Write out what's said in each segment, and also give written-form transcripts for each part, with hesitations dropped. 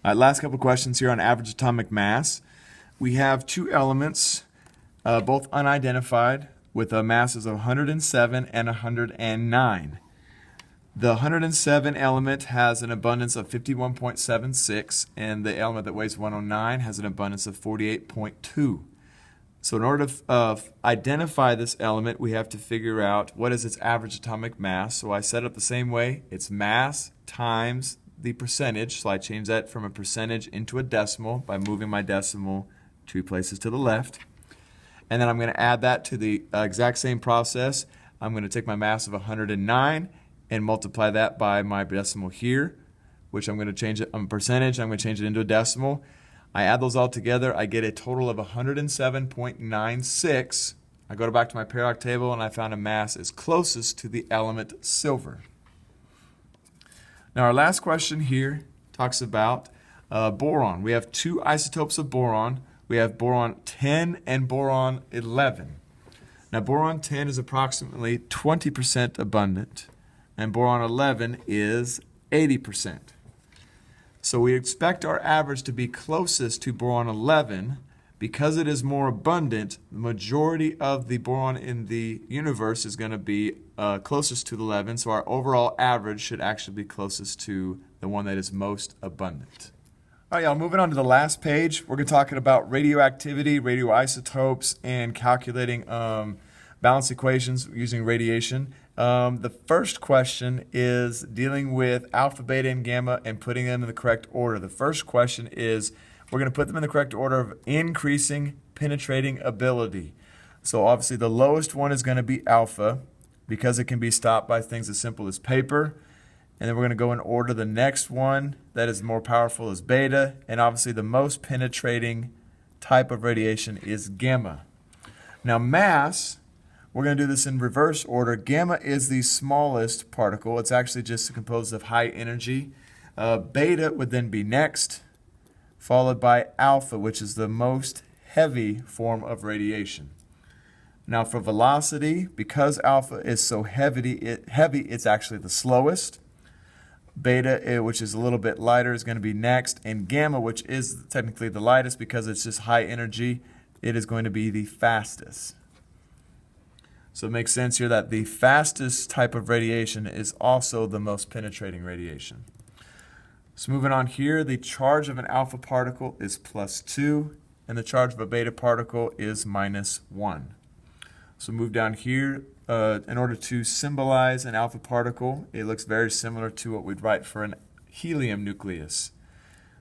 All right, last couple questions here on average atomic mass. We have two elements, both unidentified, with masses of 107 and 109. The 107 element has an abundance of 51.76, and the element that weighs 109 has an abundance of 48.2. So in order to identify this element, we have to figure out what is its average atomic mass. So I set it up the same way. It's mass times the percentage. So I change that from a percentage into a decimal by moving my decimal 2 places to the left. And then I'm going to add that to the exact same process. I'm going to take my mass of 109 and multiply that by my decimal here, which I'm going to change it, percentage, I'm going to change it into a decimal. I add those all together, I get a total of 107.96. I go back to my periodic table and I found a mass is closest to the element silver. Now our last question here talks about boron. We have two isotopes of boron. We have boron 10 and boron 11. Now boron 10 is approximately 20% abundant, and boron 11 is 80%. So we expect our average to be closest to boron 11 because it is more abundant. The majority of the boron in the universe is going to be closest to 11, so our overall average should actually be closest to the one that is most abundant. All right, y'all, moving on to the last page, we're going to talk about radioactivity, radioisotopes, and calculating balance equations using radiation. The first question is dealing with alpha, beta, and gamma and putting them in the correct order. The first question is we're going to put them in the correct order of increasing penetrating ability. So obviously the lowest one is going to be alpha because it can be stopped by things as simple as paper. And then we're going to go in order. The next one that is more powerful is beta. And obviously the most penetrating type of radiation is gamma. Now mass, we're going to do this in reverse order. Gamma is the smallest particle. It's actually just composed of high energy. Beta would then be next, followed by alpha, which is the most heavy form of radiation. Now for velocity, because alpha is so heavy, it's actually the slowest. Beta, which is a little bit lighter, is going to be next. And gamma, which is technically the lightest because it's just high energy, it is going to be the fastest. So it makes sense here that the fastest type of radiation is also the most penetrating radiation. So moving on here, the charge of an alpha particle is +2, and the charge of a beta particle is -1. So move down here. In order to symbolize an alpha particle, it looks very similar to what we'd write for an helium nucleus.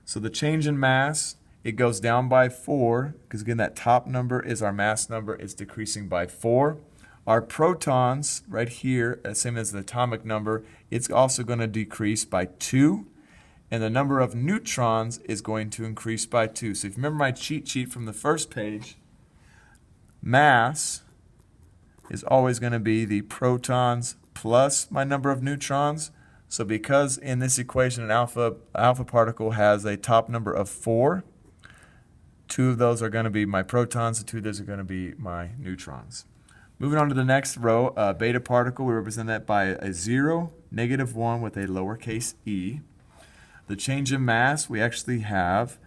So the change in mass, it goes down by 4, because again, that top number is our mass number. It's decreasing by 4. Our protons, right here, same as the atomic number, it's also going to decrease by 2. And the number of neutrons is going to increase by 2. So if you remember my cheat sheet from the first page, mass is always going to be the protons plus my number of neutrons. So because in this equation an alpha particle has a top number of 4, 2 of those are going to be my protons, and 2 of those are going to be my neutrons. Moving on to the next row, beta particle, we represent that by a 0, -1 with a lowercase e. The change in mass, we actually have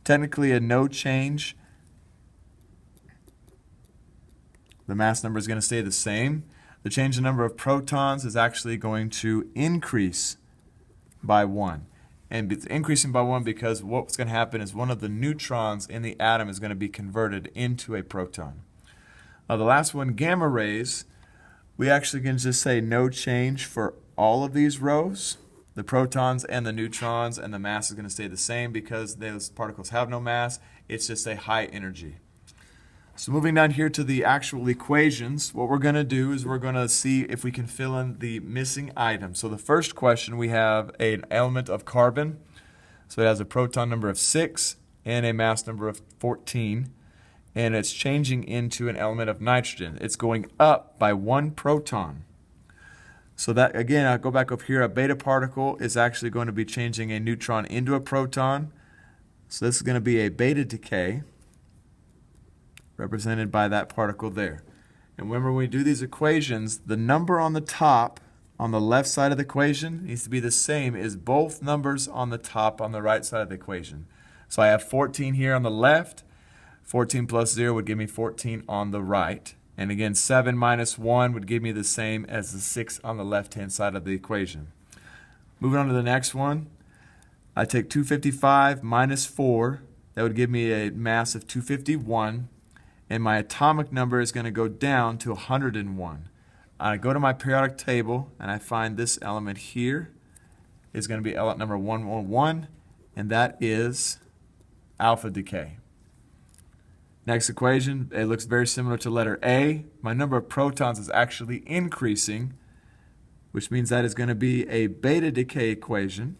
technically a no change. The mass number is going to stay the same. The change in number of protons is actually going to increase by 1. And it's increasing by 1 because what's going to happen is one of the neutrons in the atom is going to be converted into a proton. The last one, gamma rays, we actually can just say no change for all of these rows. The protons and the neutrons, and the mass is going to stay the same because those particles have no mass. It's just a high energy. So moving down here to the actual equations, what we're going to do is we're going to see if we can fill in the missing items. So the first question, we have an element of carbon. So it has a proton number of 6 and a mass number of 14. And it's changing into an element of nitrogen. It's going up by 1 proton. So that, again, I'll go back up here. A beta particle is actually going to be changing a neutron into a proton. So this is going to be a beta decay, represented by that particle there. And remember, when we do these equations, the number on the top on the left side of the equation needs to be the same as both numbers on the top on the right side of the equation. So I have 14 here on the left. 14 plus 0 would give me 14 on the right. And again, 7 minus 1 would give me the same as the 6 on the left-hand side of the equation. Moving on to the next one, I take 255 minus 4. That would give me a mass of 251. And my atomic number is going to go down to 101. I go to my periodic table, and I find this element here is going to be element number 111, and that is alpha decay. Next equation, it looks very similar to letter A. My number of protons is actually increasing, which means that is going to be a beta decay equation.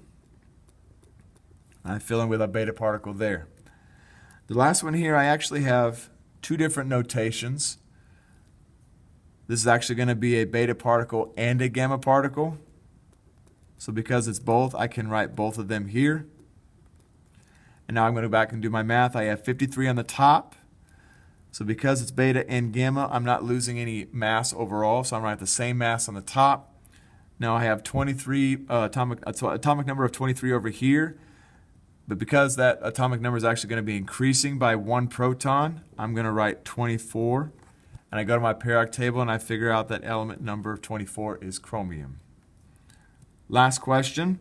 I fill in with a beta particle there. The last one here, I actually have two different notations. This is actually going to be a beta particle and a gamma particle. So because it's both, I can write both of them here. And now I'm going to go back and do my math. I have 53 on the top. So because it's beta and gamma, I'm not losing any mass overall. So I'm writing the same mass on the top. Now I have 23 atomic number of 23 over here. But because that atomic number is actually going to be increasing by 1 proton, I'm going to write 24. And I go to my periodic table and I figure out that element number 24 is chromium. Last question,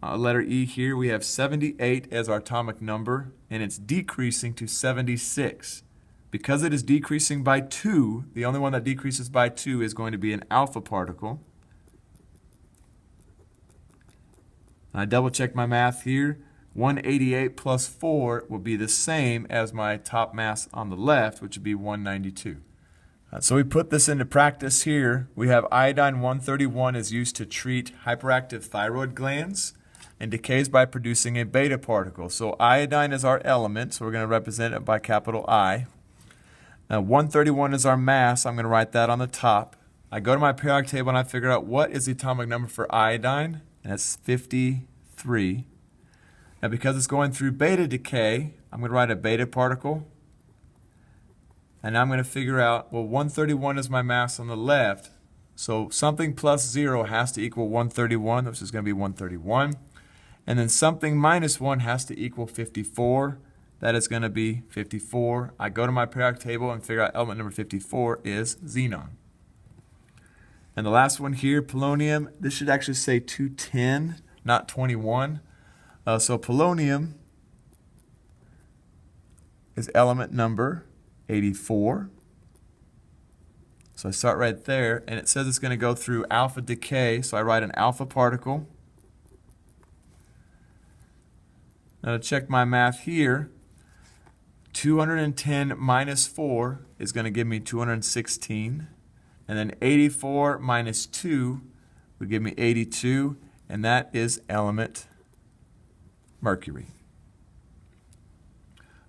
letter E here. We have 78 as our atomic number, and it's decreasing to 76. Because it is decreasing by 2, the only one that decreases by 2 is going to be an alpha particle. And I double check my math here. 188 plus 4 will be the same as my top mass on the left, which would be 192. So we put this into practice here. We have iodine 131 is used to treat hyperactive thyroid glands and decays by producing a beta particle. So iodine is our element, so we're going to represent it by capital I. Now 131 is our mass. I'm going to write that on the top. I go to my periodic table and I figure out what is the atomic number for iodine, and that's 53. Now because it's going through beta decay, I'm going to write a beta particle. And now I'm going to figure out, well, 131 is my mass on the left, so something plus 0 has to equal 131, which is going to be 131. And then something minus 1 has to equal 54. That is going to be 54. I go to my periodic table and figure out element number 54 is xenon. And the last one here, polonium, this should actually say 210, not 21. So polonium is element number 84. So I start right there, and it says it's going to go through alpha decay, so I write an alpha particle. Now to check my math here, 210 minus 4 is going to give me 216, and then 84 minus 2 would give me 82, and that is element mercury.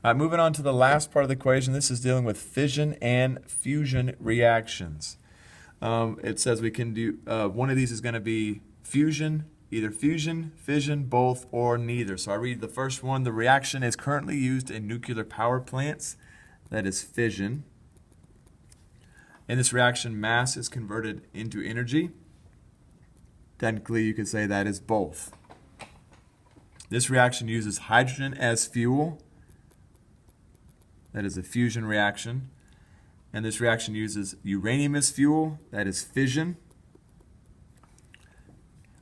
All right, moving on to the last part of the equation. This is dealing with fission and fusion reactions. It says we can do, one of these is going to be fusion, either fusion, fission, both, or neither. So I read the first one. The reaction is currently used in nuclear power plants. That is fission. In this reaction, mass is converted into energy. Technically, you could say that is both. This reaction uses hydrogen as fuel. That is a fusion reaction. And this reaction uses uranium as fuel. That is fission.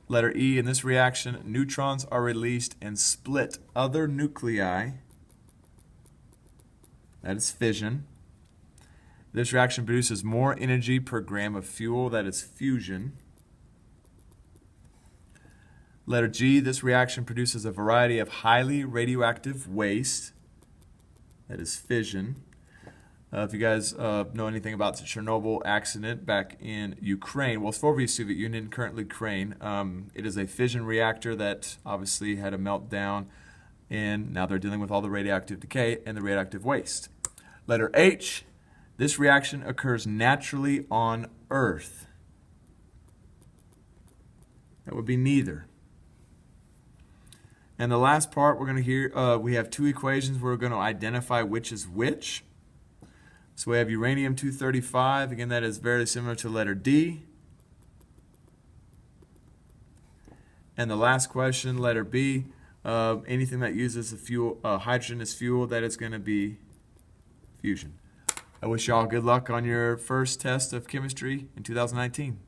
Letter E, in this reaction, neutrons are released and split other nuclei. That is fission. This reaction produces more energy per gram of fuel. That is fusion. Letter G, this reaction produces a variety of highly radioactive waste. That is fission. If you guys know anything about the Chernobyl accident back in Ukraine, well, it's former Soviet Union, currently Ukraine. It is a fission reactor that obviously had a meltdown, and now they're dealing with all the radioactive decay and the radioactive waste. Letter H, this reaction occurs naturally on Earth. That would be neither. And the last part we're going to hear, we have two equations. We're going to identify which is which. So we have uranium-235. Again, that is very similar to letter D. And the last question, letter B, anything that uses a fuel, hydrogen as fuel, that is going to be fusion. I wish y'all good luck on your first test of chemistry in 2019.